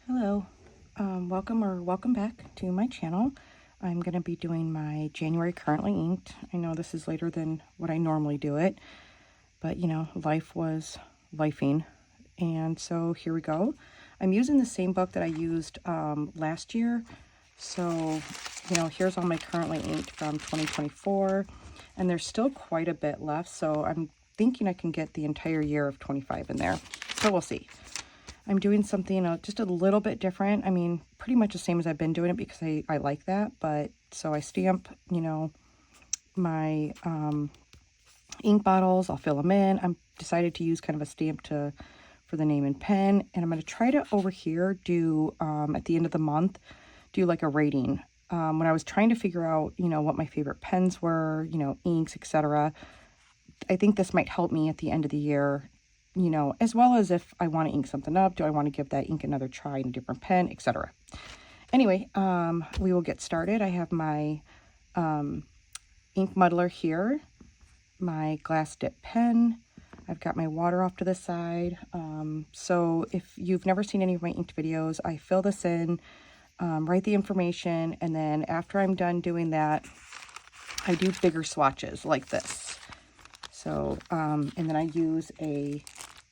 Hello, welcome back to my channel. I'm going to be doing my January currently inked. I know this is later than what I normally do it, but you know, life was lifing. And so here we go. I'm using the same book that I used last year. So, you know, here's all my currently inked from 2024, and there's still quite a bit left. So I'm thinking I can get the entire year of 25 in there. So we'll see. I'm doing something just a little bit different. I mean, pretty much the same as I've been doing it because I like that. But so I stamp, you know, my ink bottles. I'll fill them in. I'm decided to use kind of a stamp for the name and pen. And I'm going to try to over here do, at the end of the month, do like a rating. When I was trying to figure out, you know, what my favorite pens were, you know, inks, etc. I think this might help me at the end of the year, you know, as well as if I want to ink something up, do I want to give that ink another try in a different pen, etc. Anyway, we will get started. I have my ink muddler here, my glass dip pen. I've got my water off to the side. So if you've never seen any of my inked videos, I fill this in, write the information, and then after I'm done doing that, I do bigger swatches like this. So, and then I use a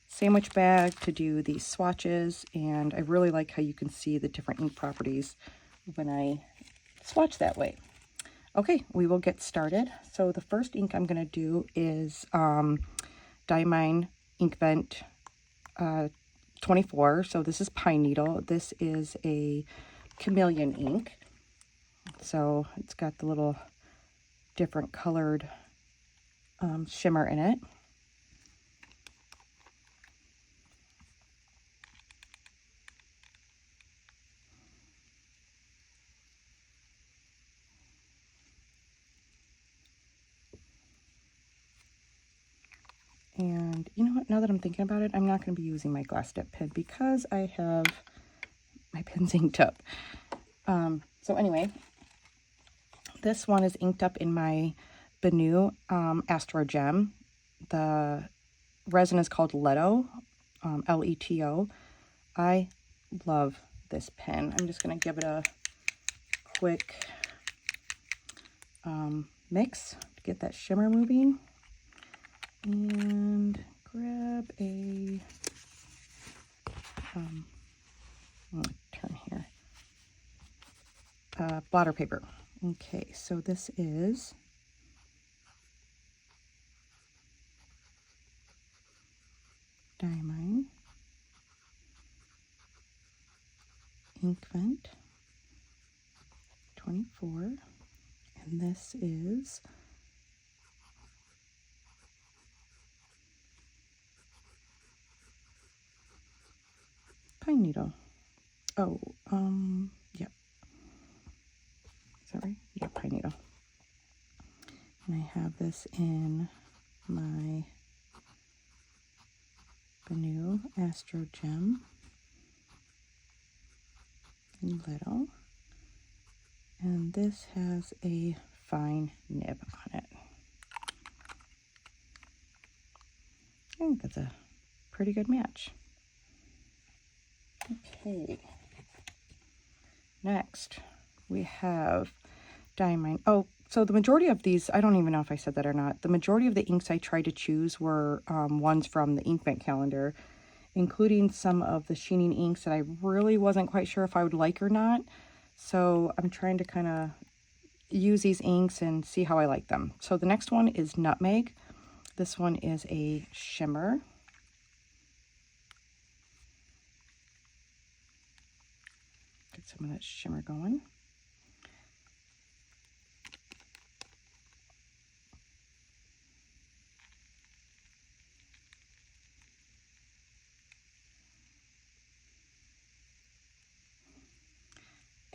sandwich bag to do these swatches, and I really like how you can see the different ink properties when I swatch that way. Okay, we will get started. So the first ink I'm going to do is Diamine inkvent 24. So this is pine needle. This is a chameleon ink. So it's got the little different colored shimmer in it. And you know what, now that I'm thinking about it, I'm not going to be using my glass dip pen because I have my pens inked up. So anyway, this one is inked up in my Benu Astrogem. The resin is called Leto, L-E-T-O. I love this pen. I'm just going to give it a quick mix to get that shimmer moving. And grab a, turn here, blotter paper. Okay, so this is Diamine inkvent 24, and this is pine needle. Oh, yep. Is that right? Yeah, pine needle. And I have this in my Benu Astrogem in Leto. And this has a fine nib on it. I think that's a pretty good match. Okay, next we have Diamine. Oh, so the majority of these, I don't even know if I said that or not, the majority of the inks I tried to choose were ones from the inkvent calendar, including some of the sheening inks that I really wasn't quite sure if I would like or not. So I'm trying to kind of use these inks and see how I like them. So the next one is Nutmeg. This one is a shimmer. Get some of that shimmer going.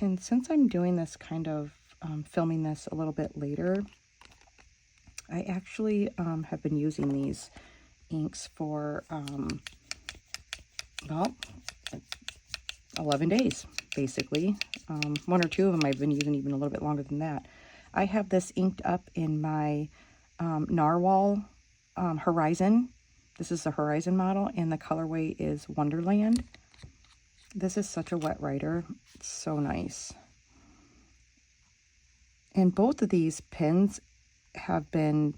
And since I'm doing this kind of filming this a little bit later, I actually have been using these inks for well, 11 days, basically. One or two of them I've been using even a little bit longer than that. I have this inked up in my Narwhal Horizon. This is the Horizon model, and the colorway is Wonderland. This is such a wet writer. It's so nice. And both of these pens have been,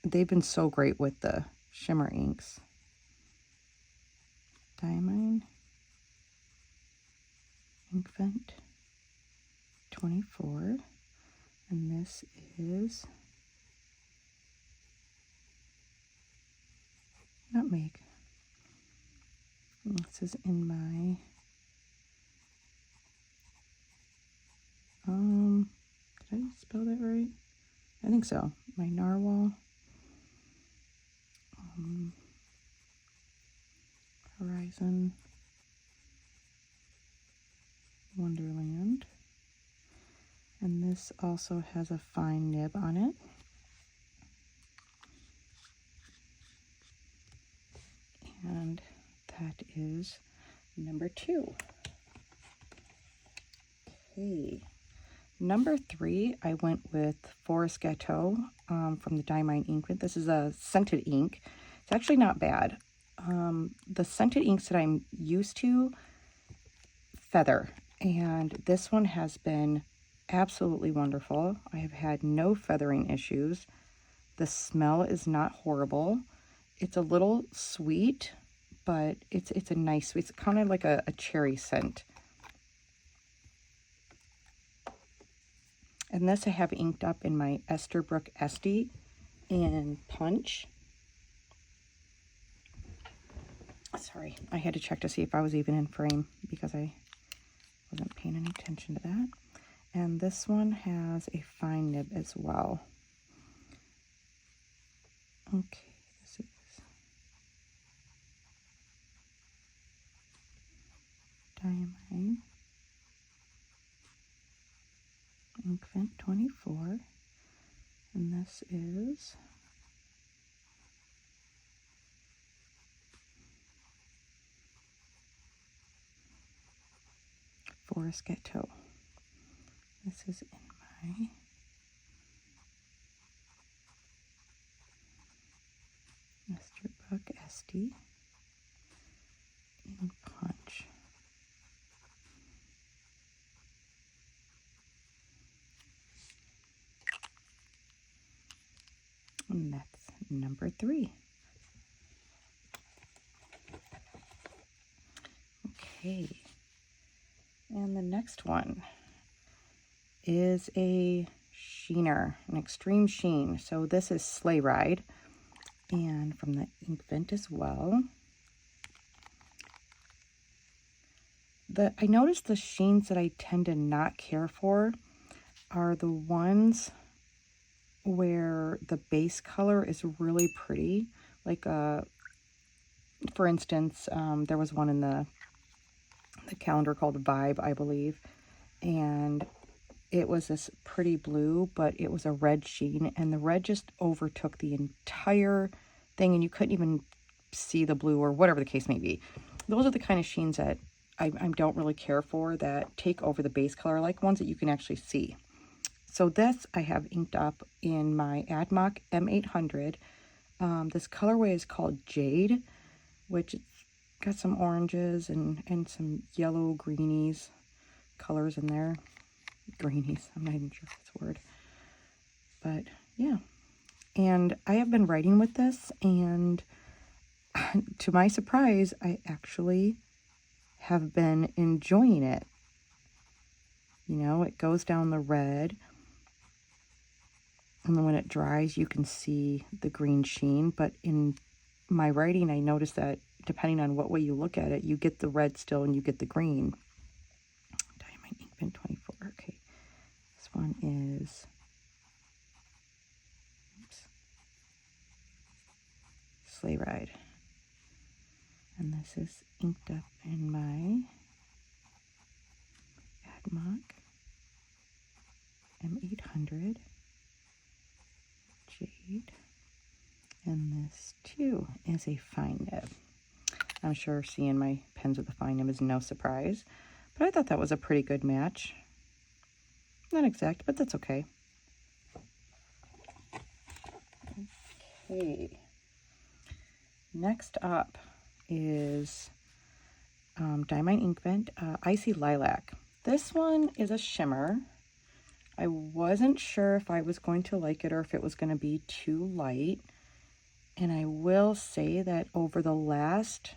they've been so great with the shimmer inks. Diamine, inkvent 24, and this is Nutmeg. And this is in my did I spell that right? I think so. My narwhal, Horizon, Wonderland, and this also has a fine nib on it. And that is number 2. Okay. Number 3, I went with Forest Gateau from the Diamine inkvent. This is a scented ink. It's actually not bad. The scented inks that I'm used to feather, and this one has been absolutely wonderful. I have had no feathering issues. The smell is not horrible. It's a little sweet, but it's a nice sweet. It's kind of like a cherry scent. And this I have inked up in my Esterbrook Estie in Punch. Sorry, I had to check to see if I was even in frame because I wasn't paying any attention to that. And this one has a fine nib as well. Okay, this is Diamine, inkvent 24, and this is Forest Gateau. This is in my Esterbrook Estie in Punch. And that's number 3. Okay. And the next one is a sheener, an extreme sheen. So this is Sleigh Ride, and from the inkvent as well. I noticed the sheens that I tend to not care for are the ones where the base color is really pretty. Like, for instance, there was one in the calendar called Vibe, I believe, and it was this pretty blue, but it was a red sheen, and the red just overtook the entire thing, and you couldn't even see the blue or whatever the case may be. Those are the kind of sheens that I don't really care for, that take over the base color, like ones that you can actually see. So this I have inked up in my Admok M800. This colorway is called Jade, which it's got some oranges and some yellow greenies colors in there. Greenies, I'm not even sure if that's a word. But yeah. And I have been writing with this, and to my surprise, I actually have been enjoying it. You know, it goes down the red, and then when it dries, you can see the green sheen. But in my writing, I noticed that depending on what way you look at it, you get the red still and you get the green. Diamine inkvent 24. Okay, this one is Sleigh Ride, and this is inked up in my Admok M800 Jade, and this too is a fine nib. I'm sure seeing my pens with a fine nib is no surprise, but I thought that was a pretty good match. Not exact, but that's okay. Okay. Next up is Diamine inkvent, Icy Lilac. This one is a shimmer. I wasn't sure if I was going to like it or if it was going to be too light. And I will say that over the last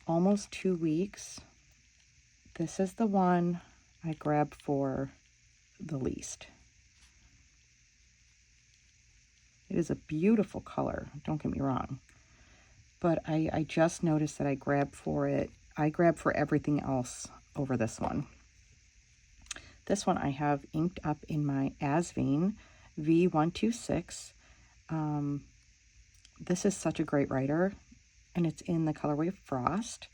almost 2 weeks, this is the one I grabbed for the least. It is a beautiful color, don't get me wrong. But I just noticed that I grabbed for it. I grabbed for everything else over this one. This one I have inked up in my Asvine V126. This is such a great writer, and it's in the colorway Frost.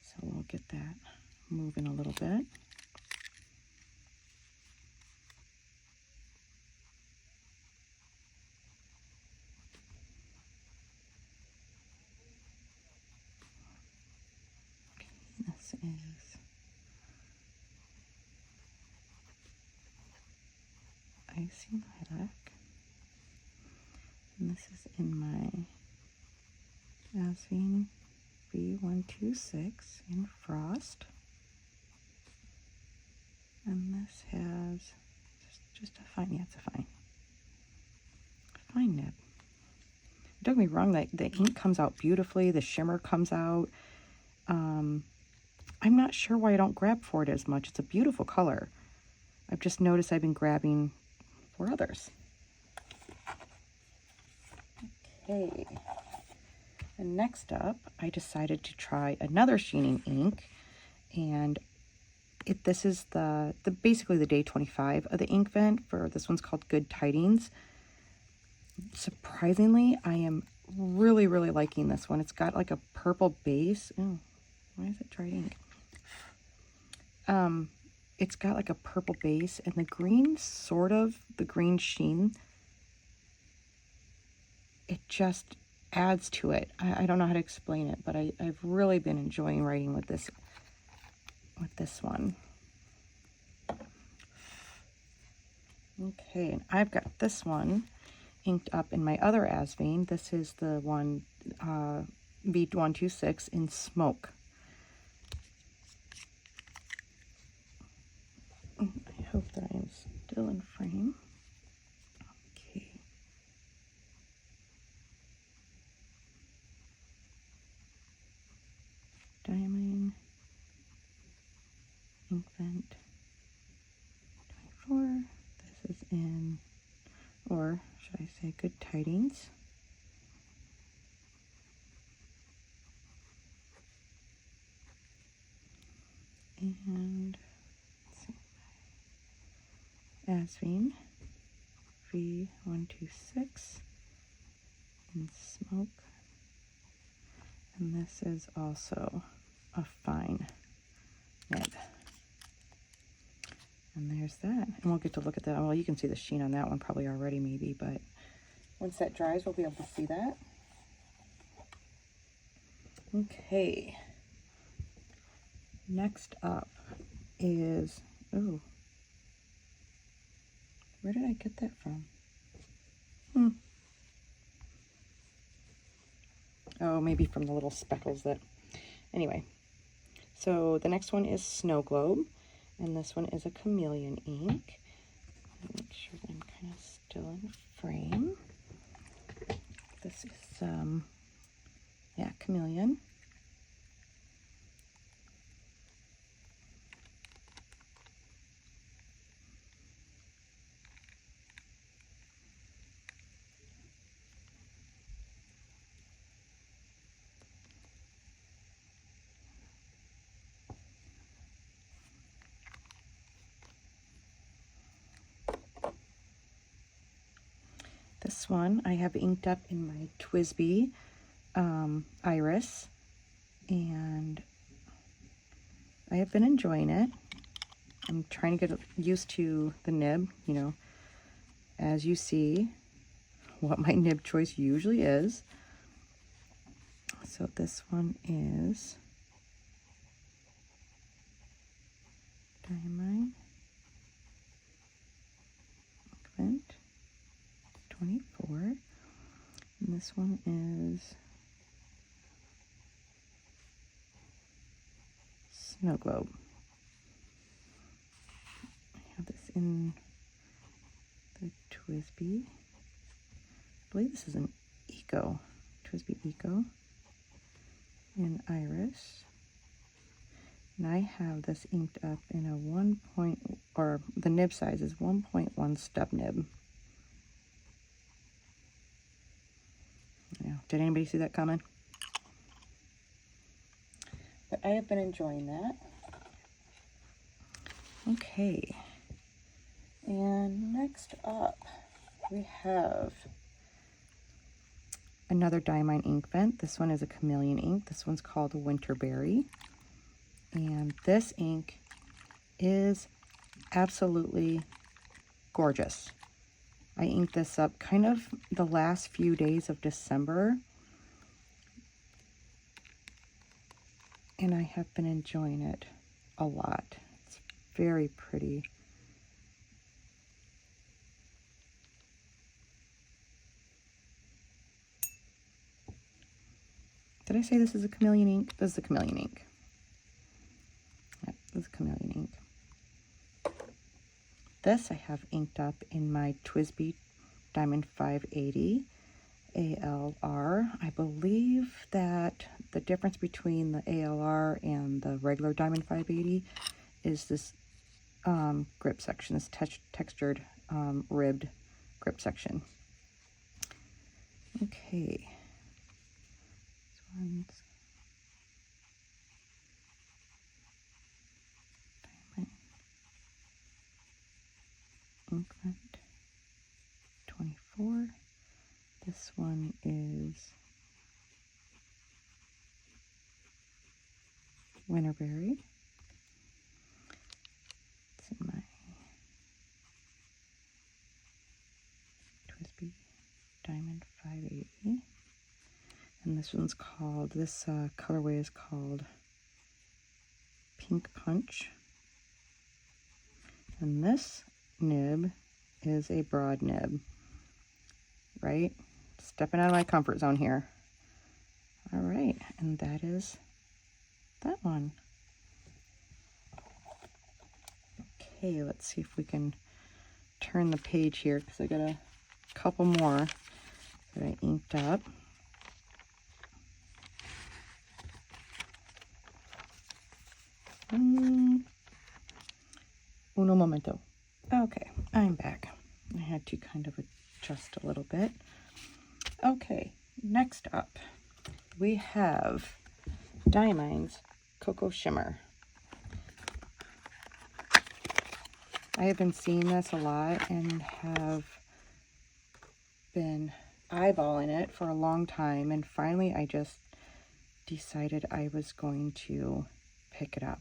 So we'll get that moving a little bit. This is Icy Lilac, and this is in my Asvine V126 in Frost, and this has just a fine, yeah, it's a fine nib. Don't get me wrong, the ink comes out beautifully, the shimmer comes out. I'm not sure why I don't grab for it as much. It's a beautiful color. I've just noticed I've been grabbing for others. Okay. And next up, I decided to try another sheening ink, and this is basically the day 25 of the inkvent. For this one's called Good Tidings. Surprisingly, I am really liking this one. It's got like a purple base. Oh, why is it dried ink? It's got like a purple base, and the green, the green sheen, it just adds to it. I don't know how to explain it, but I've really been enjoying writing with this one. Okay, and I've got this one inked up in my other Asvine. This is the one V126 in Smoke. I hope that I am still in frame. Okay. Diamine, inkvent 24. This is in, or should I say, Good Tidings. And Asvine V126 in Smoke, and this is also a fine nib. And there's that, and we'll get to look at that. Well, you can see the sheen on that one probably already, maybe, but once that dries, we'll be able to see that. Okay, next up is, oh, where did I get that from? Oh, maybe from the little speckles that, anyway. So the next one is Snow Globe, and this one is a chameleon ink. Make sure that I'm kind of still in frame. This is, yeah, chameleon. This one I have inked up in my TWSBI Iris, and I have been enjoying it. I'm trying to get used to the nib, you know, as you see what my nib choice usually is. So this one is Diamine, inkvent 24, and this one is snow globe. I have this in the TWSBI. I believe this is an Eco, TWSBI Eco, in Iris. And I have this inked up in a the nib size is 1.1 stub nib. Yeah, did anybody see that coming? But I have been enjoying that. Okay. And next up, we have another Diamine inkvent. This one is a chameleon ink. This one's called Winterberry. And this ink is absolutely gorgeous. I inked this up kind of the last few days of December. And I have been enjoying it a lot. It's very pretty. Did I say this is a chameleon ink? This is a chameleon ink. Yep, this is a chameleon ink. This I have inked up in my TWSBI Diamond 580 ALR. I believe that the difference between the ALR and the regular Diamond 580 is this grip section, this textured ribbed grip section. Okay. This one's Diamond inkvent 24. This one is Winterberry. It's in my TWSBI Diamond 580. And this one's called, this colorway is called Pink Punch. And this nib is a broad nib, right? Stepping out of my comfort zone here. All right, and that is that one. Okay, let's see if we can turn the page here because I got a couple more that I inked up. Uno momento. Okay, I'm back. I had to kind of adjust a little bit. Okay, next up, we have Diamine's Cocoa Shimmer. I have been seeing this a lot and have been eyeballing it for a long time, and finally I just decided I was going to pick it up.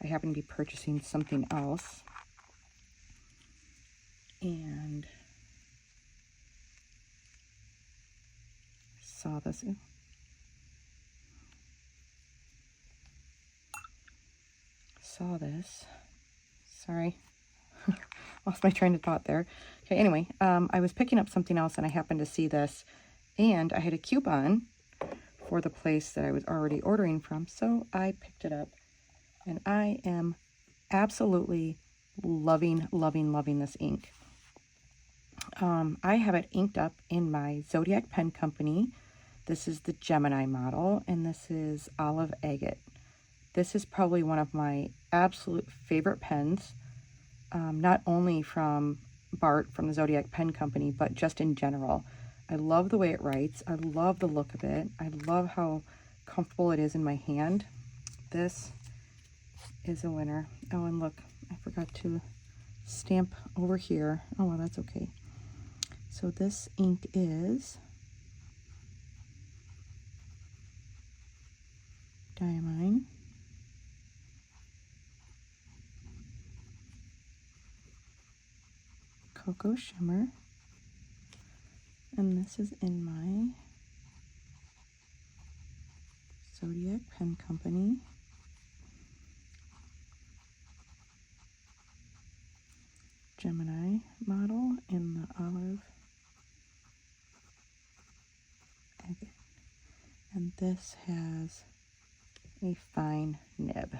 I happen to be purchasing something else, and saw this. Sorry, lost my train of thought there. Okay, anyway, I was picking up something else and I happened to see this, and I had a coupon for the place that I was already ordering from, so I picked it up, and I am absolutely loving this ink. I have it inked up in my Zodiac pen company. This is the Gemini model, and this is Olive Agate. This is probably one of my absolute favorite pens, not only from Bart from the Zodiac pen company, but just in general. I love the way it writes. I love the look of it. I love how comfortable it is in my hand. This is a winner. Oh, and look, I forgot to stamp over here. Oh, well, that's okay. So this ink is Diamine. Cocoa Shimmer. And this is in my Zodiac pen company. Gemini model in the Olive Agate. And this has a fine nib.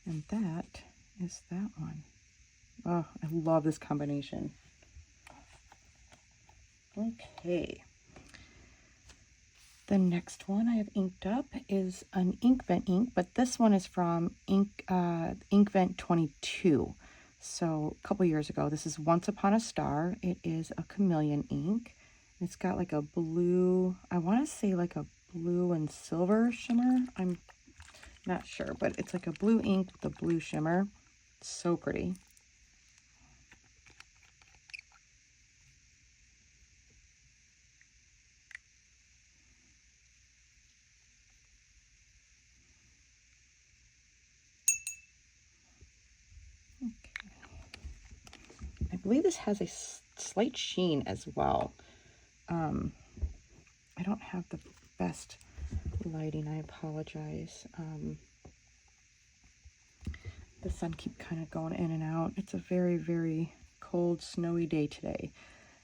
And that is that one. Oh, I love this combination. Okay. The next one I have inked up is an inkvent ink, but this one is from inkvent 22. So a couple years ago. This is Once Upon a Star. It is a chameleon ink. It's got like a blue, I want to say like a blue and silver shimmer. I'm not sure, but it's like a blue ink with a blue shimmer. It's so pretty. I believe this has a slight sheen as well. I don't have the best lighting, I apologize. The sun keeps kind of going in and out. It's a very, very cold, snowy day today.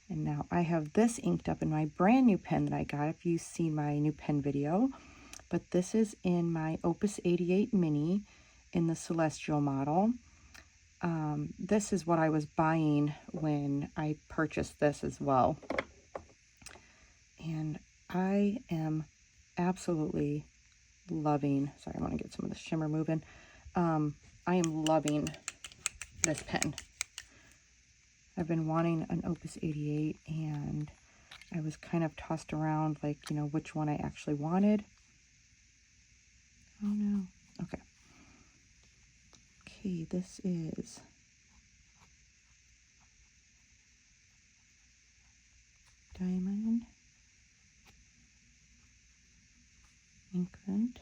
And now I have this inked up in my brand new pen that I got, if you've seen my new pen video. But this is in my Opus 88 Mini in the Celestial model. This is what I was buying when I purchased this as well. And I am absolutely loving, sorry, I want to get some of the shimmer moving. I am loving this pen. I've been wanting an Opus 88 and I was kind of tossed around like, you know, which one I actually wanted. Oh no, okay. Okay, this is Diamine, inkvent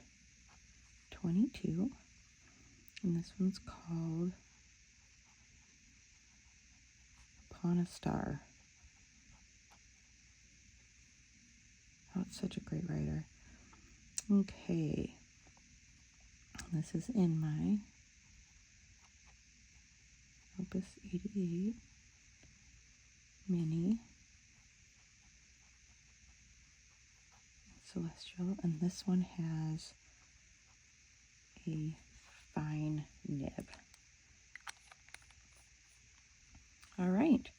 22, and this one's called Upon a Star. Oh, it's such a great writer. Okay, this is in my Opus 88 Mini Celestial, and this one has a fine nib. All right,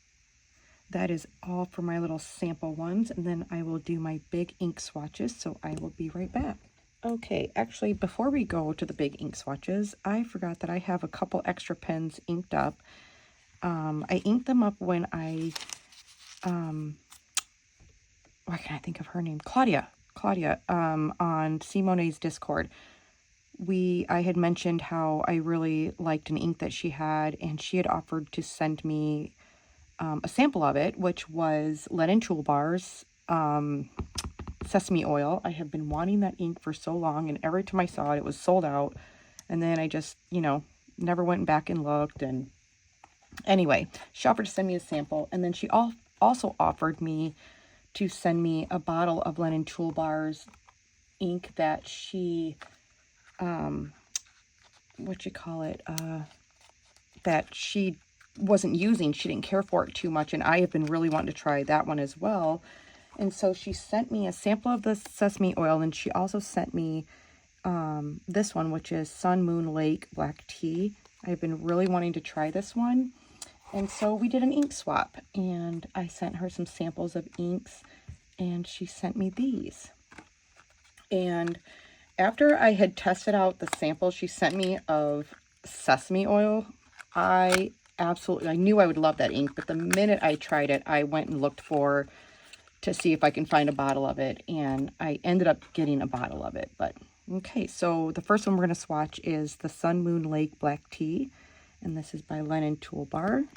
that is all for my little sample ones, and then I will do my big ink swatches, so I will be right back. Okay, actually, before we go to the big ink swatches, I forgot that I have a couple extra pens inked up. I inked them up when I, why can't I think of her name? Claudia, on Simone's Discord. I had mentioned how I really liked an ink that she had, and she had offered to send me a sample of it, which was Leto Toolbar's Sesame Oil. I have been wanting that ink for so long, and every time I saw it, it was sold out. And then I just, you know, never went back and looked. And anyway, she offered to send me a sample, and then she also offered me to send me a bottle of Leto Toolbar's ink that she, that she wasn't using. She didn't care for it too much, and I have been really wanting to try that one as well. And so she sent me a sample of the sesame oil, and she also sent me this one, which is Sun Moon Lake Black Tea. I've been really wanting to try this one. And so we did an ink swap, and I sent her some samples of inks, and she sent me these. And after I had tested out the sample she sent me of sesame oil, I knew I would love that ink, but the minute I tried it, I went and looked to see if I can find a bottle of it, and I ended up getting a bottle of it. But okay, so the first one we're going to swatch is the Sun Moon Lake Black Tea, and this is by Leto Toolbar.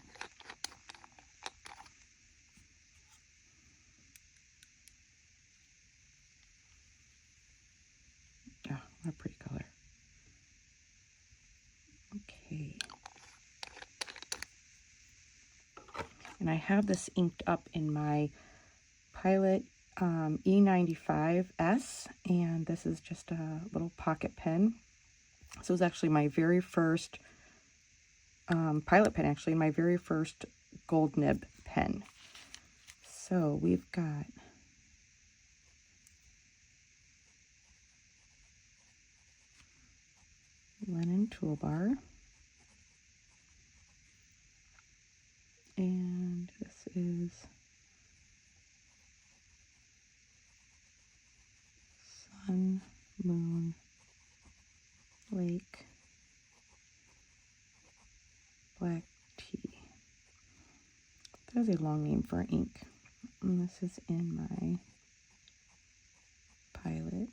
Oh, what a pretty color. Okay. And I have this inked up in my Pilot E95s, and this is just a little pocket pen. This was actually my very first Pilot pen, actually, my very first gold nib pen. So we've got linen toolbar. And this is Sun, Moon, Lake, Black Tea. That is a long name for an ink. And this is in my Pilot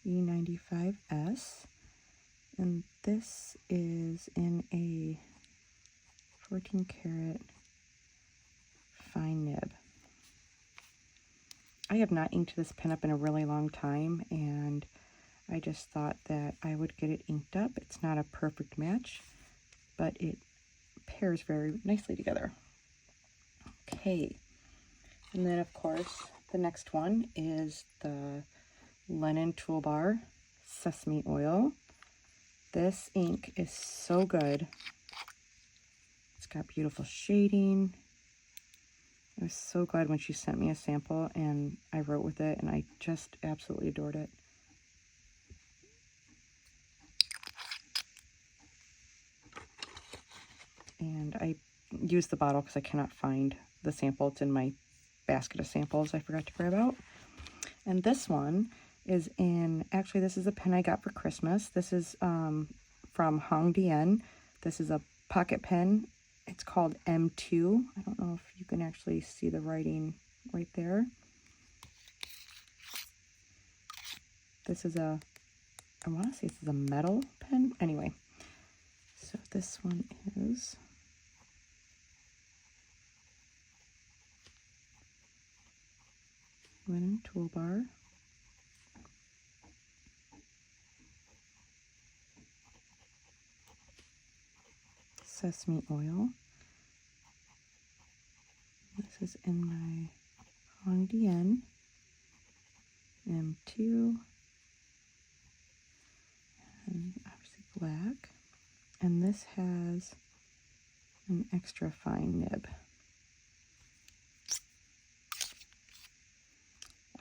E95s. And this is in a 14 karat fine nib. I have not inked this pen up in a really long time, and I just thought that I would get it inked up. It's not a perfect match, but it pairs very nicely together. Okay, and then of course the next one is the Linen Toolbar Sesame Oil. This ink is so good. It's got beautiful shading. I was so glad when she sent me a sample and I wrote with it, and I just absolutely adored it. And I used the bottle because I cannot find the sample. It's in my basket of samples I forgot to grab out. And this one is in, actually this is a pen I got for Christmas. This is from Hongdian. This is a pocket pen. It's called M2. I don't know if you can actually see the writing right there. This is a, I want to say this is a metal pen. Anyway, so this one is Linen Toolbar. Sesame Oil. This is in my Hongdian M2, and obviously black. And this has an extra fine nib.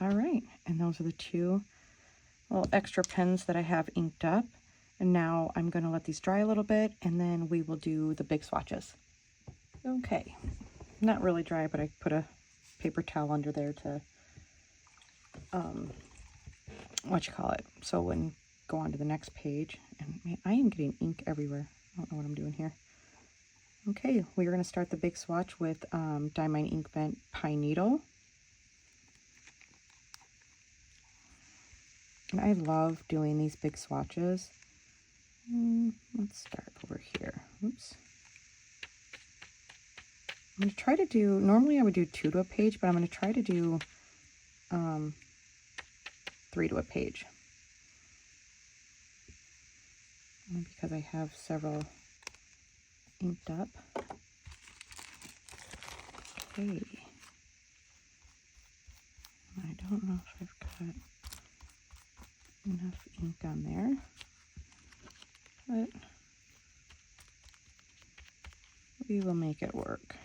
All right, and those are the two little extra pens that I have inked up. And now I'm going to let these dry a little bit, and then we will do the big swatches. Okay, not really dry, but I put a paper towel under there to, so when go on to the next page. And man, I am getting ink everywhere. I don't know what I'm doing here. Okay, we're going to start the big swatch with Diamine Inkvent Pine Needle. And I love doing these big swatches. Let's start over here. Oops. I'm going to try to do, normally I would do 2 to a page, but I'm going to try to do 3 to a page. Only because I have several inked up. Okay. I don't know if I've got enough ink on there, but we will make it work.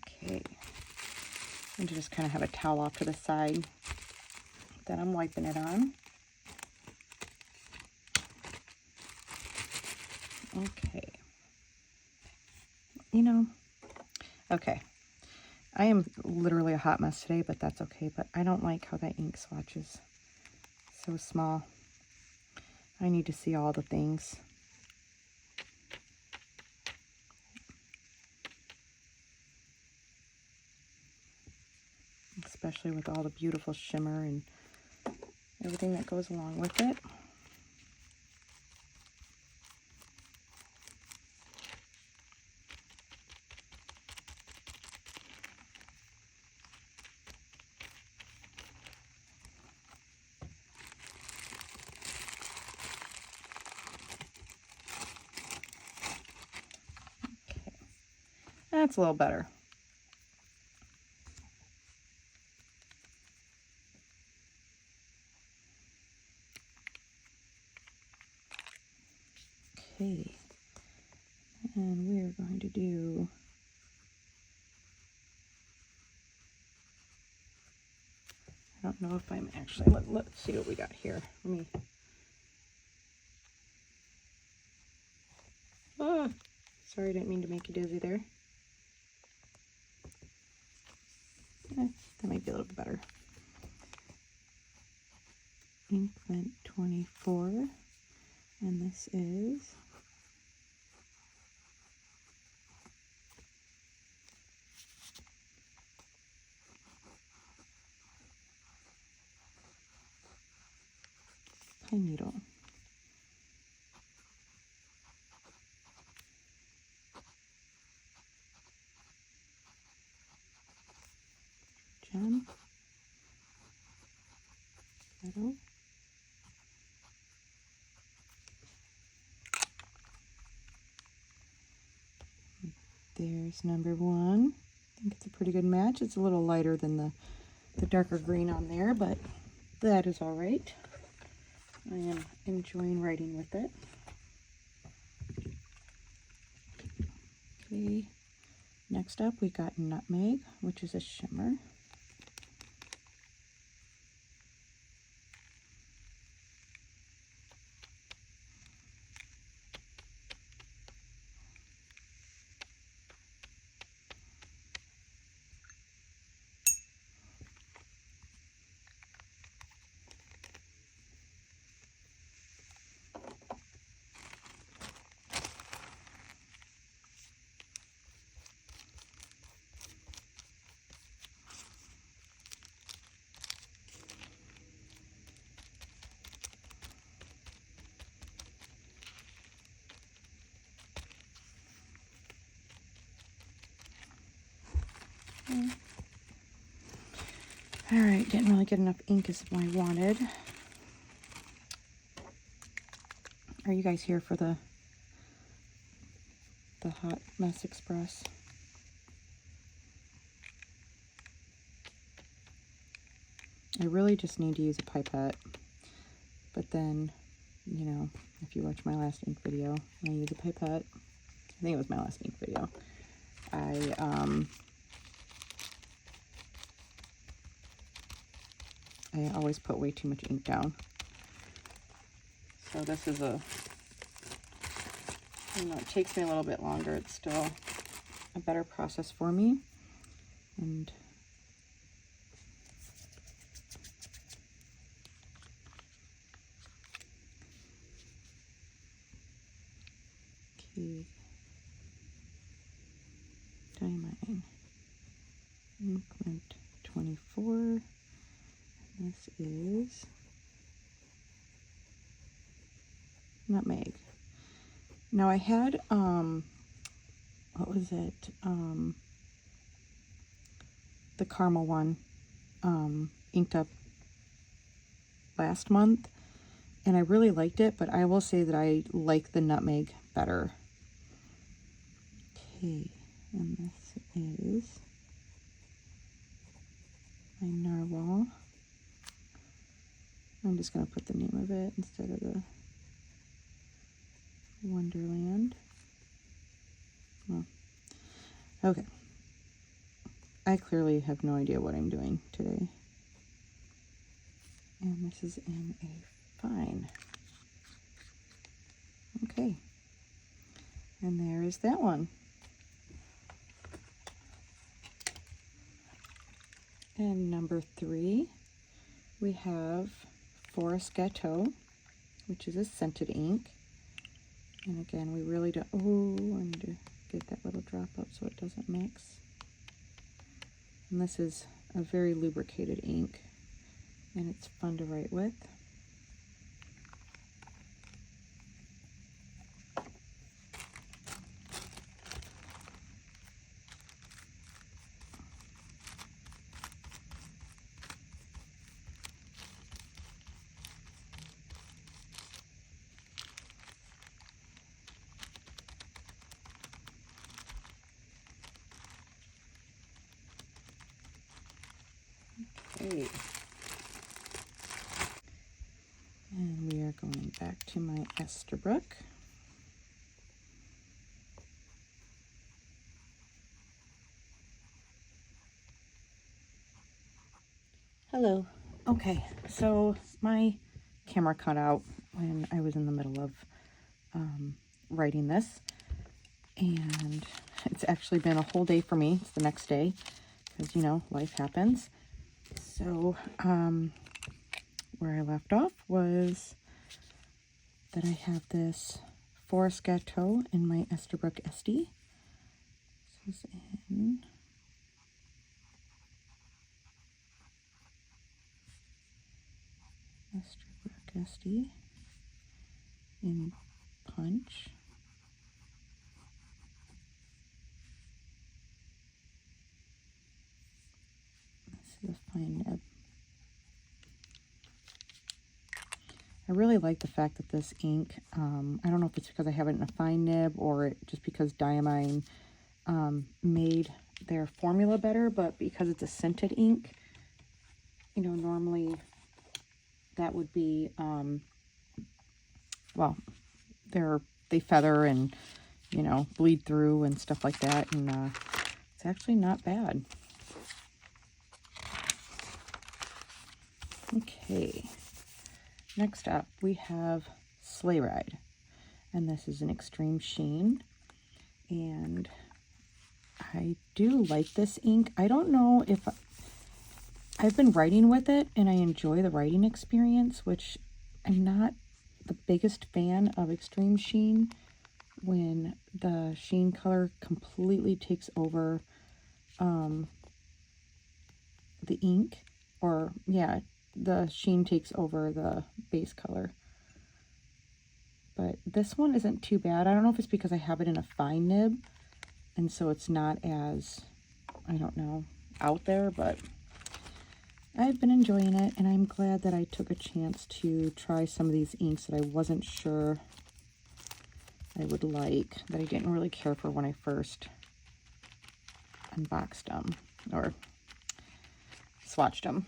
Okay, and to just kind of have a towel off to the side that I'm wiping it on. Okay, okay, I am literally a hot mess today, but that's okay. But I don't like how that ink swatch is so small. I need to see all the things. Especially with all the beautiful shimmer and everything that goes along with it. Okay, that's a little better. Okay, and we are going to do I don't know if I'm actually, let's see what we got here. Let me, ah, sorry, I didn't mean to make you dizzy there. That might be a little bit better. Inkvent 24, and this is Pine Needle. Gem. Leto. There's number 1. I think it's a pretty good match. It's a little lighter than the darker green on there, but that is all right. I am enjoying writing with it. Okay, next up we got Nutmeg, which is a shimmer. All right, didn't really get enough ink as I wanted. Are you guys here for the Hot Mess Express? I really just need to use a pipette, but then, you know, if you watch my last ink video, I use a pipette. I think it was my last ink video. I always put way too much ink down. So this is a, you know, it takes me a little bit longer. It's still a better process for me. And okay, Diamine, Inkvent 24. This is Nutmeg. Now I had, what was it? The caramel one, inked up last month, and I really liked it, but I will say that I like the Nutmeg better. Okay, and this is my Narwhal. I'm just going to put the name of it instead of the Wonderland. Oh. Okay. I clearly have no idea what I'm doing today. And this is in a fine. Okay. And there is that one. And number 3, we have Forest Gateau, which is a scented ink. And again, we really don't, oh, I need to get that little drop up so it doesn't mix. And this is a very lubricated ink, and it's fun to write with. Okay. And we are going back to my Esterbrook. Hello. Okay, so my camera cut out when I was in the middle of writing this, and it's actually been a whole day for me. It's the next day, because, you know, life happens. So, where I left off was that I have this Forest Gateau in my Esterbrook Estie. This is in Esterbrook Estie in Punch. This is a fine nib. I really like the fact that this ink, I don't know if it's because I have it in a fine nib or just because Diamine made their formula better, but because it's a scented ink, you know, normally that would be, well, they feather and, you know, bleed through and stuff like that, and it's actually not bad. Okay, next up we have Sleigh Ride, and this is an extreme sheen, and I do like this ink. I don't know if I've been writing with it and I enjoy the writing experience, which I'm not the biggest fan of extreme sheen when the sheen color completely takes over the ink, or yeah, the sheen takes over the base color. But this one isn't too bad. I don't know if it's because I have it in a fine nib and so it's not as, I don't know, out there, but I've been enjoying it, and I'm glad that I took a chance to try some of these inks that I wasn't sure I would like, that I didn't really care for when I first unboxed them or swatched them.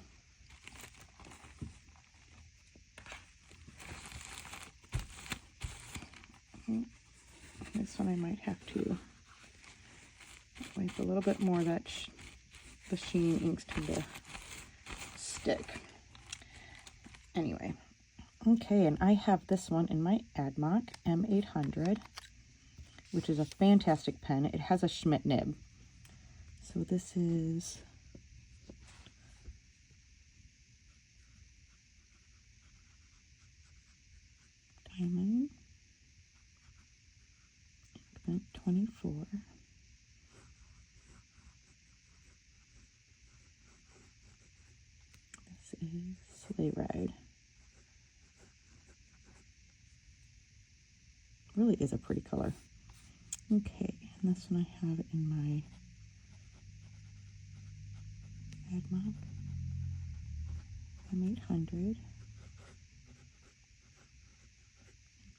This one I might have to wipe a little bit more. That the sheen inks tend to stick. Anyway, okay, and I have this one in my Admok M800, which is a fantastic pen. It has a Schmidt nib. So this is Diamine, inkvent 24. This is Sleigh Ride. Really is a pretty color. Okay, and this one I have in my Admok M800,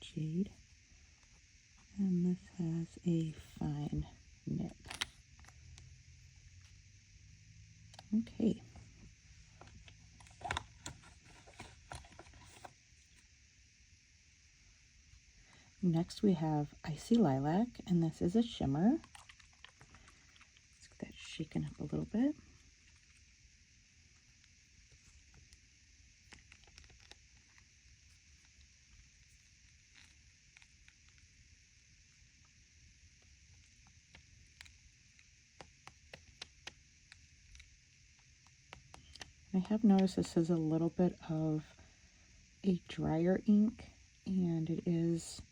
Jade, and this has a fine nib. Okay. Next we have Icy Lilac, and this is a shimmer. Let's get that shaken up a little bit. I have noticed this is a little bit of a drier ink, and it is,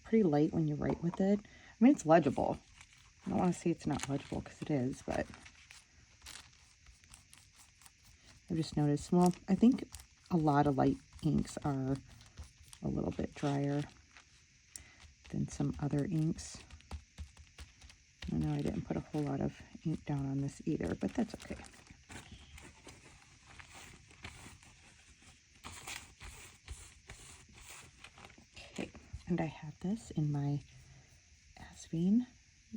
pretty light when you write with it. I mean, it's legible. I don't want to say it's not legible, because it is, but I've just noticed, well, I think a lot of light inks are a little bit drier than some other inks. I know I didn't put a whole lot of ink down on this either, but that's okay. Okay, and I have this in my Asvine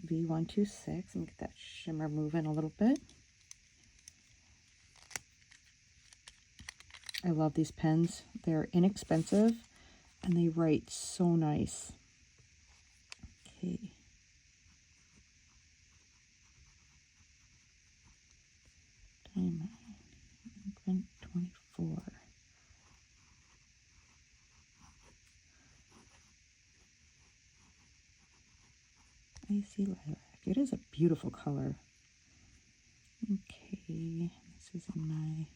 V126. Let me get that shimmer moving a little bit. I love these pens. They're inexpensive and they write so nice. Okay. Diamine, inkvent 24. Icy Lilac. It is a beautiful color. Okay, this is in my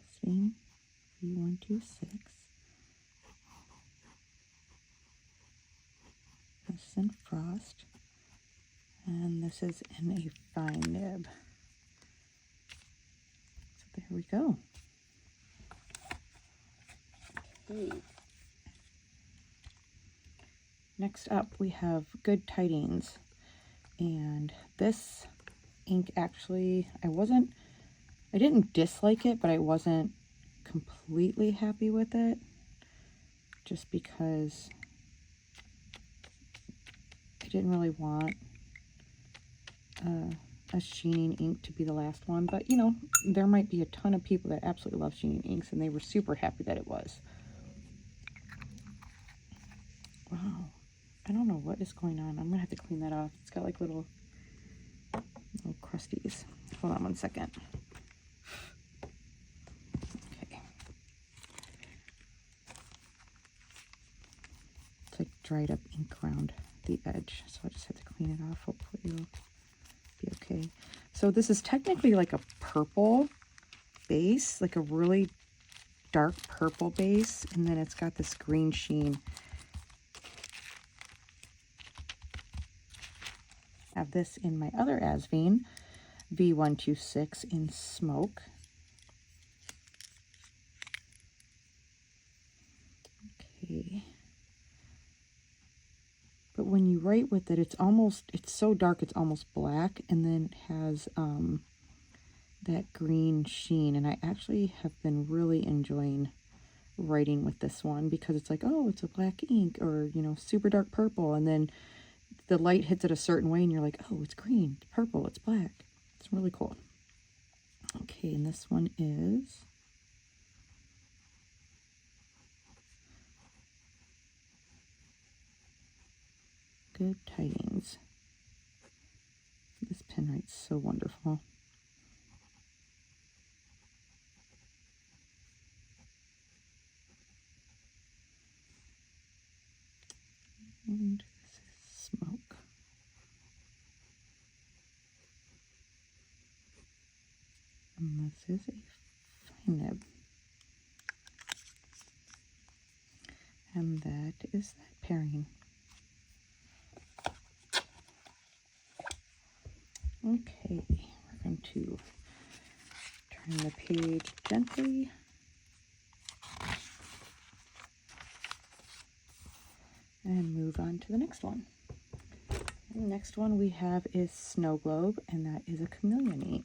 Asvine V126. This is in Frost. And this is in a fine nib. So there we go. Okay. Next up we have Good Tidings. And this ink actually, I didn't dislike it, but I wasn't completely happy with it. Just because I didn't really want a sheening ink to be the last one, but you know, there might be a ton of people that absolutely love sheening inks, and they were super happy that it was. Wow, I don't know what is going on. I'm gonna have to clean that off. It's got like little crusties. Hold on one second. Okay, it's like dried up ink around the edge, so I just have to clean it off. Hopefully it'll be okay. So this is technically like a purple base, like a really dark purple base, and then it's got this green sheen. I have this in my other Asvine V126 in Smoke. Okay. But when you write with it, it's so dark it's almost black, and then it has that green sheen. And I actually have been really enjoying writing with this one because it's like, oh, it's a black ink, or you know, super dark purple, and then the light hits it a certain way and you're like, oh, it's green, it's purple, it's black. It's really cool. Okay, and this one is Good Tidings. This pen writes so wonderful. And this is Smoke. And this is a fine nib. And that is that pairing. Okay, we're going to turn the page gently. And move on to the next one. And the next one we have is Snow Globe, and that is a chameleon ink.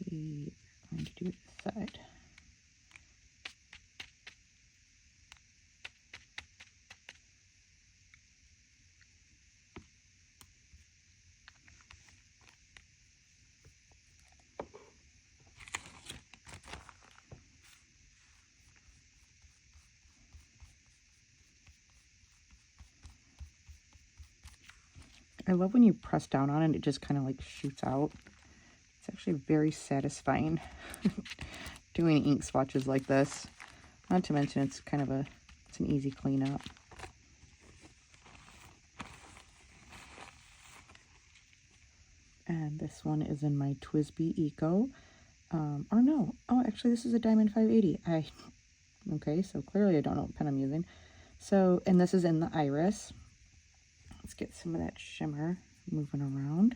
Okay, we're going to do it this side. I love when you press down on it, it just kind of like shoots out. It's actually very satisfying doing ink swatches like this. Not to mention it's kind of it's an easy cleanup. And this one is in my TWSBI Eco. Or no, oh, actually this is a Diamine 580. Okay, so clearly I don't know what pen I'm using. So, and this is in the Iris. Let's get some of that shimmer moving around.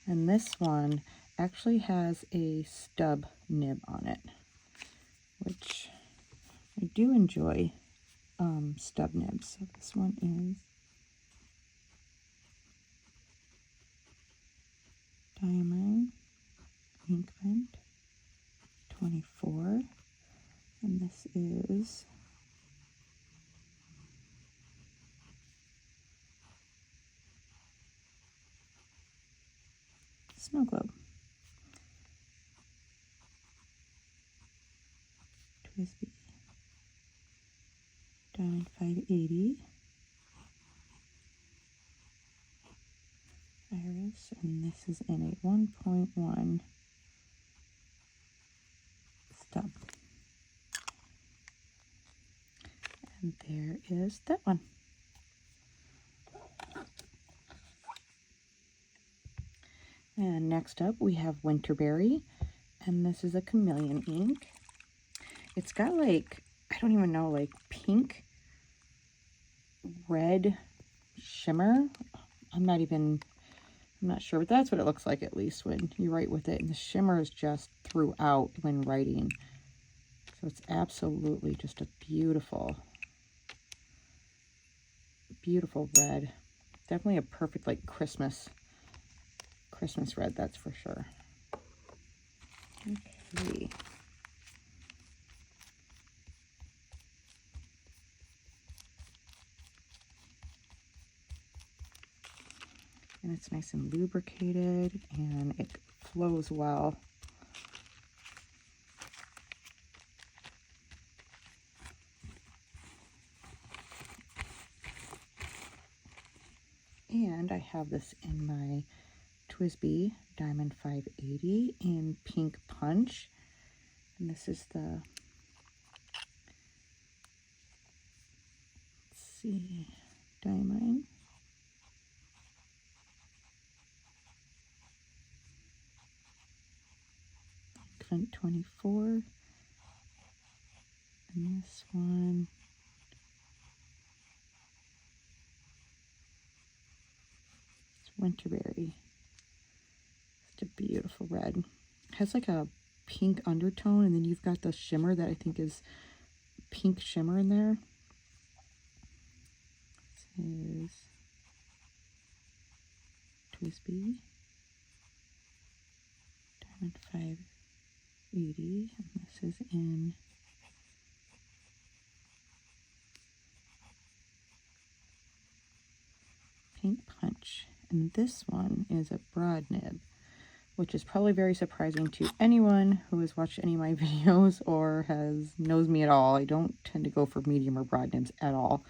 And this one actually has a stub nib on it, which I do enjoy stub nibs. So this one is Diamine inkvent 24, and this is Snow Globe. TWSBI Diamine 580 Iris, and this is in a 1.1 stub. And there is that one. And next up we have Winterberry, and this is a chameleon ink. It's got like, I don't even know, like pink, red shimmer. I'm not sure, but that's what it looks like, at least when you write with it. And the shimmer is just throughout when writing. So it's absolutely just a beautiful, beautiful red. Definitely a perfect like Christmas red, that's for sure. Okay. And it's nice and lubricated, and it flows well. And I have this in my TWSBI Diamine 580 in Pink Punch. And this is the, let's see, Diamine. Inkvent 24. And this one, it's Winterberry. It's a beautiful red. It has like a pink undertone, and then you've got the shimmer that I think is pink shimmer in there. This is TWSBI Diamine 580, and this is in Pink Punch, and this one is a broad nib, which is probably very surprising to anyone who has watched any of my videos or knows me at all. I don't tend to go for medium or broad nibs at all,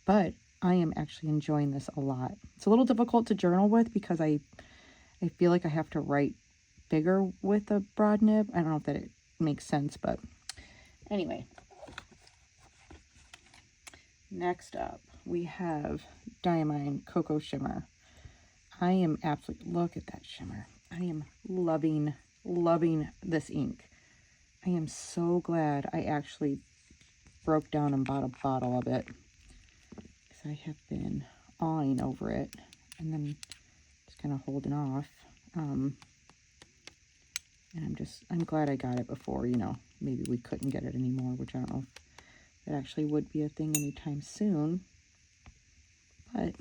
but I am actually enjoying this a lot. It's a little difficult to journal with because I feel like I have to write bigger with a broad nib. I don't know if that it makes sense, but anyway. Next up, we have Diamine Cocoa Shimmer. I am absolutely, look at that shimmer. I am loving this ink. I am so glad I actually broke down and bought a bottle of it, because I have been awing over it and then just kind of holding off. And I'm glad I got it before, you know, maybe we couldn't get it anymore, which I don't know if it actually would be a thing anytime soon, but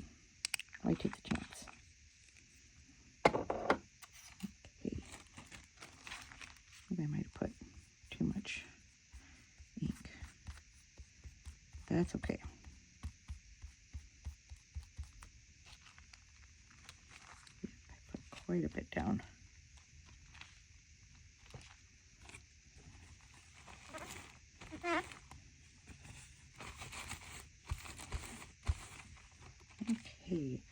why take the chance? Okay. Maybe I might have put too much ink. That's okay. I put quite a bit down. Okay,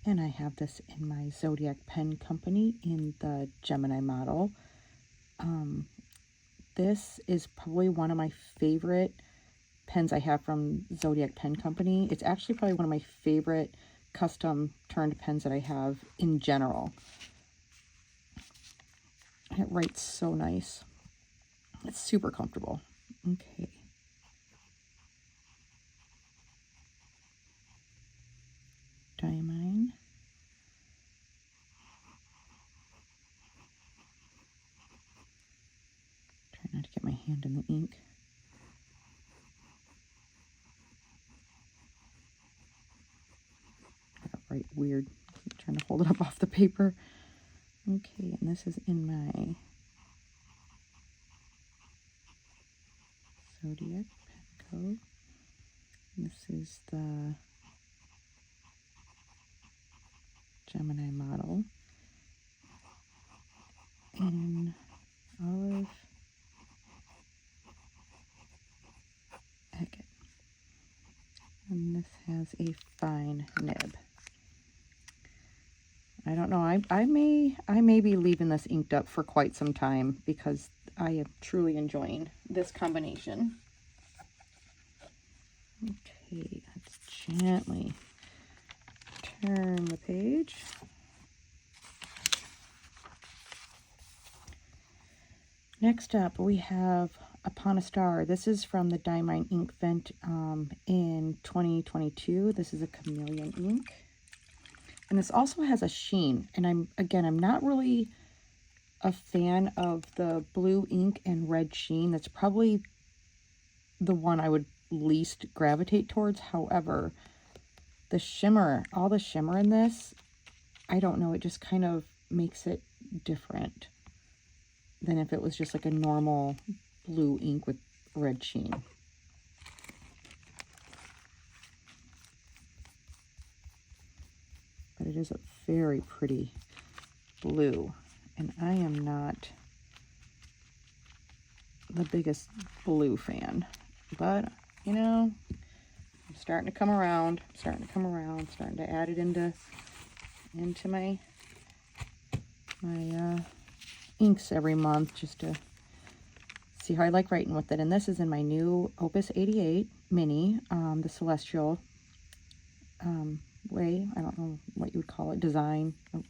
and I have this in my Zodiac pen company in the Gemini model. This is probably one of my favorite pens I have from Zodiac Pen Company. It's actually probably one of my favorite custom turned pens that I have in general. It writes so nice. It's super comfortable. Okay. Diamine. Try not to get my hand in the ink. I gotta write weird. I'm trying to hold it up off the paper. Okay, and this is in my Zodiac Pen Co. This is the Gemini model in olive I may be leaving this inked up for quite some time because I am truly enjoying this combination. Okay, let's gently turn the page. Next up, we have Upon a Star. This is from the Diamine inkvent in 2022. This is a chameleon ink. And this also has a sheen. And I'm not really a fan of the blue ink and red sheen. That's probably the one I would least gravitate towards. However, the shimmer, all the shimmer in this, I don't know, it just kind of makes it different than if it was just like a normal blue ink with red sheen. But it is a very pretty blue, and I am not the biggest blue fan, but you know, I'm starting to come around, starting to add it into my inks every month just to see how I like writing with it. And this is in my new Opus 88 mini, the Celestial way. I don't know what you would call it, design. Oh,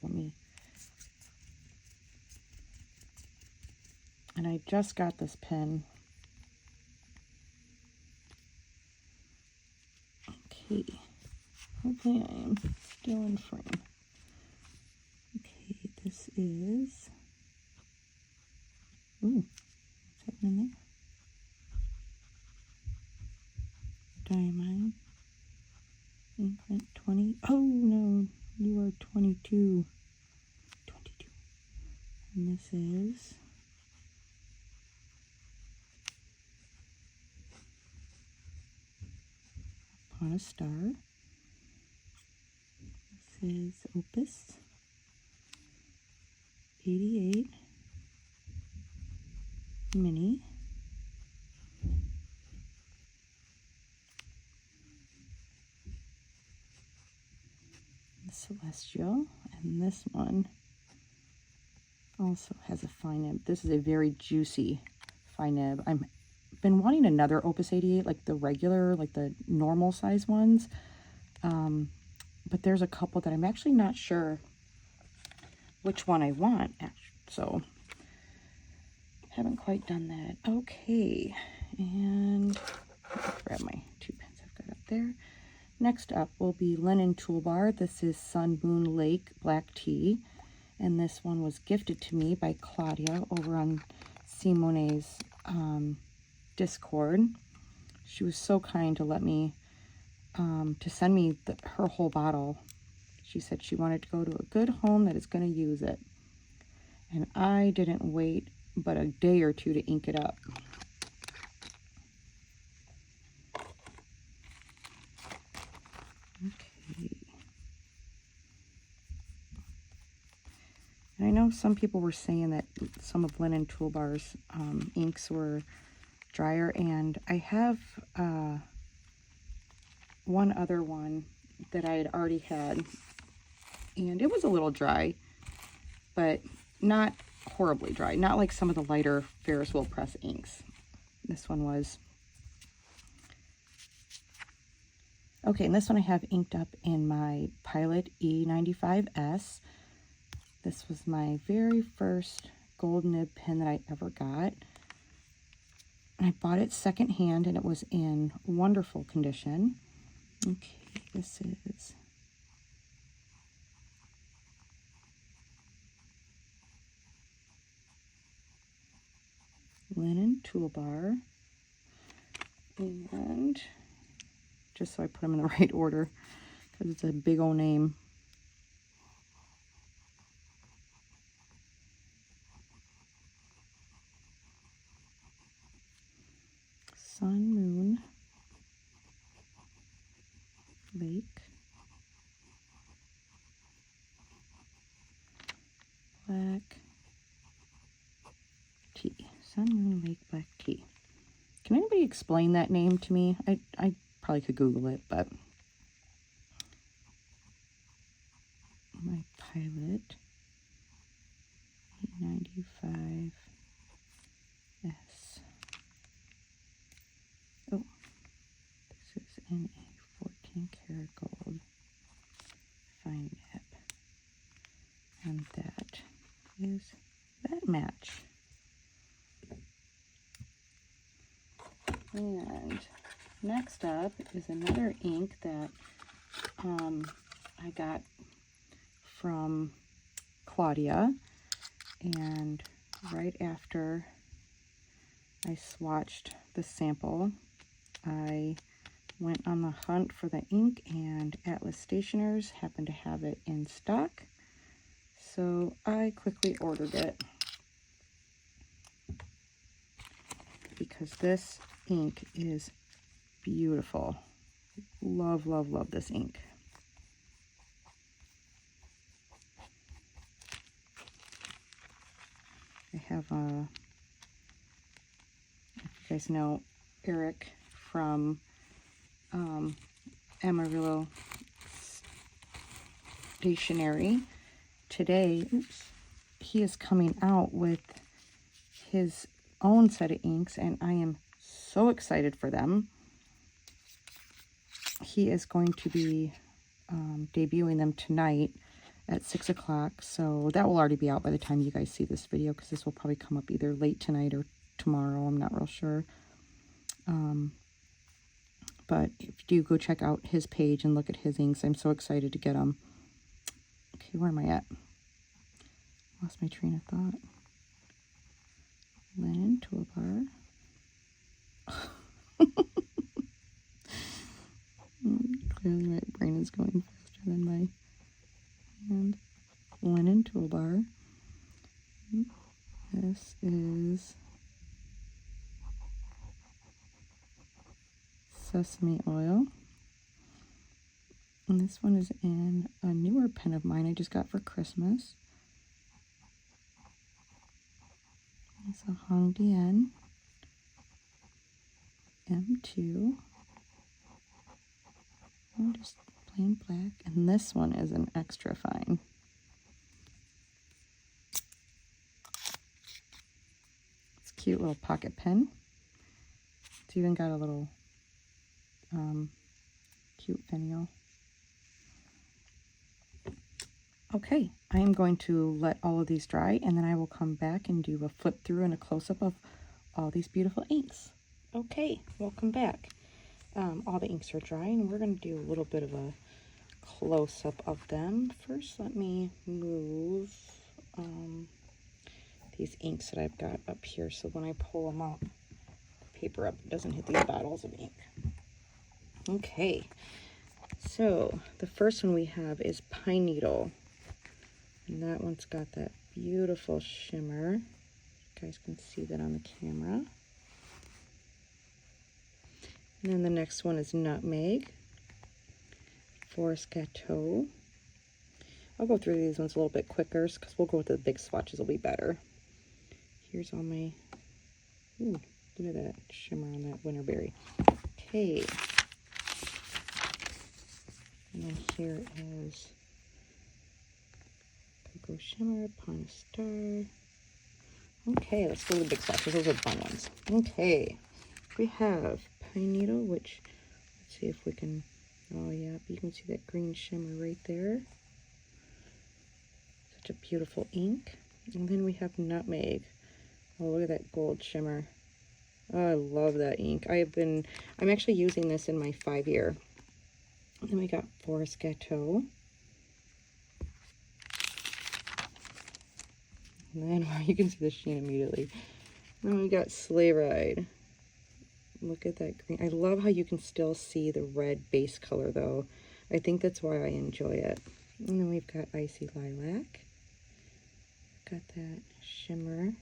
and I just got this pen. Okay, hopefully I am still in frame. Okay, this is, ooh, what's happening there? Diamine, inkvent 20, oh no, you are 22, and this is Upon a Star. This is Opus 88 mini. The Celestial, and this one also has a fine nib. This is a very juicy fine nib. I've been wanting another Opus 88, like the regular, like the normal size ones. But there's a couple that I'm actually not sure which one I want, so haven't quite done that. Okay, and grab my 2 pens I've got up there. Next up will be Linen Toolbar. This is Sun Moon Lake Black Tea, and this one was gifted to me by Claudia over on Simone's Discord. She was so kind to let me to send me her whole bottle. She said she wanted to go to a good home that is going to use it, and I didn't wait but a day or two to ink it up. Okay. And I know some people were saying that some of Linen Toolbar's inks were drier, and I have one other one that I had already had, and it was a little dry, but not horribly dry, not like some of the lighter Ferris wheel press inks. This one was okay, and this one I have inked up in my Pilot E95s. This was my very first gold nib pen that I ever got. I bought it secondhand, and it was in wonderful condition. Okay, this is Linen Toolbar, and just so I put them in the right order because it's a big old name. Sun Moon Lake Black Tea. Sun Moon Lake Black Tea. Can anybody explain that name to me? I probably could Google it, but my Pilot E95s. Oh, this is in a 14 karat gold fine nib. And that is that match. And next up is another ink that I got from Claudia, and right after I swatched the sample, I went on the hunt for the ink, and Atlas Stationers happened to have it in stock, so I quickly ordered it because this ink is beautiful. Love, love, love this ink. I have if you guys know Eric from Amarillo Stationery, today, he is coming out with his own set of inks, and I am so excited for them. He is going to be debuting them tonight at 6 o'clock, so that will already be out by the time you guys see this video, because this will probably come up either late tonight or tomorrow. I'm not real sure. But if you do, go check out his page and look at his inks. I'm so excited to get them. Okay, where am I at? Lost my train of thought. Linen toolbar. Clearly my brain is going faster than my hand. Linen toolbar. This is Sesame Oil. And this one is in a newer pen of mine I just got for Christmas. It's a Hongdian M2. Oh, just plain black. And this one is an extra fine. It's a cute little pocket pen. It's even got a little cute finial. Okay, I am going to let all of these dry, and then I will come back and do a flip through and a close-up of all these beautiful inks. Okay, welcome back. All the inks are dry, and we're going to do a little bit of a close-up of them. First, let me move these inks that I've got up here, so when I pull them out, the paper up, it doesn't hit these bottles of ink. Okay, so the first one we have is Pine Needle. And that one's got that beautiful shimmer. You guys can see that on the camera. And then the next one is Nutmeg. Forest Gateau. I'll go through these ones a little bit quicker because we'll go with the big swatches, will be better. Here's all my, ooh, look at that shimmer on that Winterberry. Okay. And then here is Cocoa Shimmer, Upon a Star. Okay, let's go to the big swatches. Those are the fun ones. Okay, we have Pine Needle, which, let's see if we can, oh yeah, you can see that green shimmer right there. Such a beautiful ink. And then we have Nutmeg. Oh, look at that gold shimmer. Oh, I love that ink. I'm actually using this in my 5-year. And then we got Forest Gateau. And then, well, you can see the sheen immediately. And then we got Sleigh Ride. Look at that green. I love how you can still see the red base color, though. I think that's why I enjoy it. And then we've got Icy Lilac. Got that shimmer. You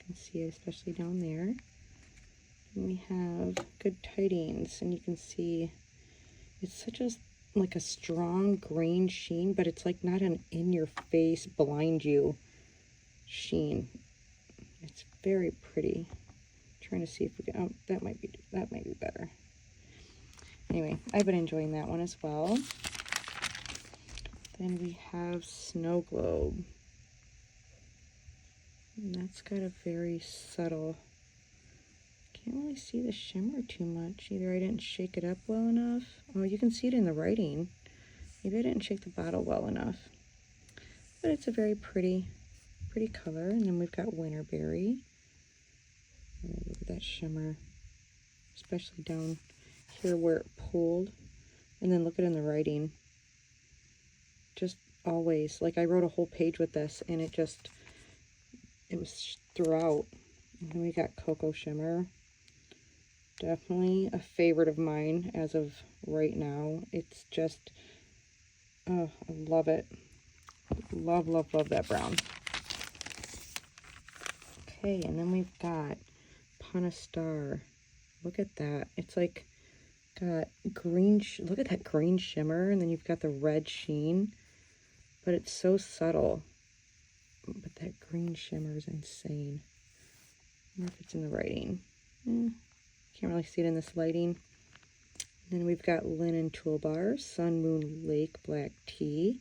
can see it especially down there. And we have Good Tidings. And you can see it's such a like a strong green sheen, but it's like not an in-your-face, blind you sheen. It's very pretty. I'm trying to see if we can, oh, that might be better. Anyway, I've been enjoying that one as well. Then we have Snow Globe. And that's got a very subtle, can't really see the shimmer too much. Either I didn't shake it up well enough. Oh, you can see it in the writing. Maybe I didn't shake the bottle well enough. But it's a very pretty color. And then we've got Winterberry. Oh, look at that shimmer. Especially down here where it pulled. And then look at it in the writing. Just always, like I wrote a whole page with this and it was throughout. And then we got Cocoa Shimmer. Definitely a favorite of mine as of right now. It's just, oh, I love it. Love, love, love that brown. Okay, and then we've got Upon a Star. Look at that. It's like got green, look at that green shimmer, and then you've got the red sheen. But it's so subtle. But that green shimmer is insane. I wonder if it's in the writing. Can't really see it in this lighting. And then we've got Linen Toolbar, Sun Moon Lake Black Tea.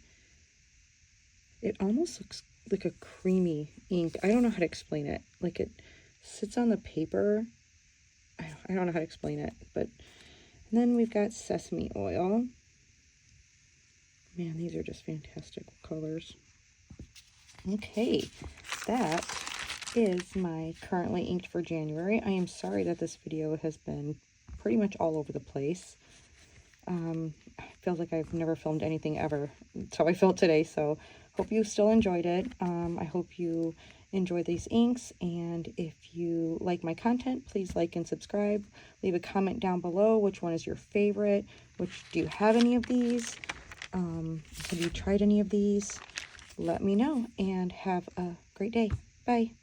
It almost looks like a creamy ink. I don't know how to explain it. Like it sits on the paper. I don't know how to explain it. But and then we've got Sesame Oil. Man, these are just fantastic colors. Okay, that is my currently inked for January. I am sorry that this video has been pretty much all over the place. I feel like I've never filmed anything ever. That's how I felt today, so hope you still enjoyed it. I hope you enjoy these inks, and if you like my content, please like and subscribe. Leave a comment down below which one is your favorite. Do you have any of these? Have you tried any of these? Let me know, and have a great day. Bye.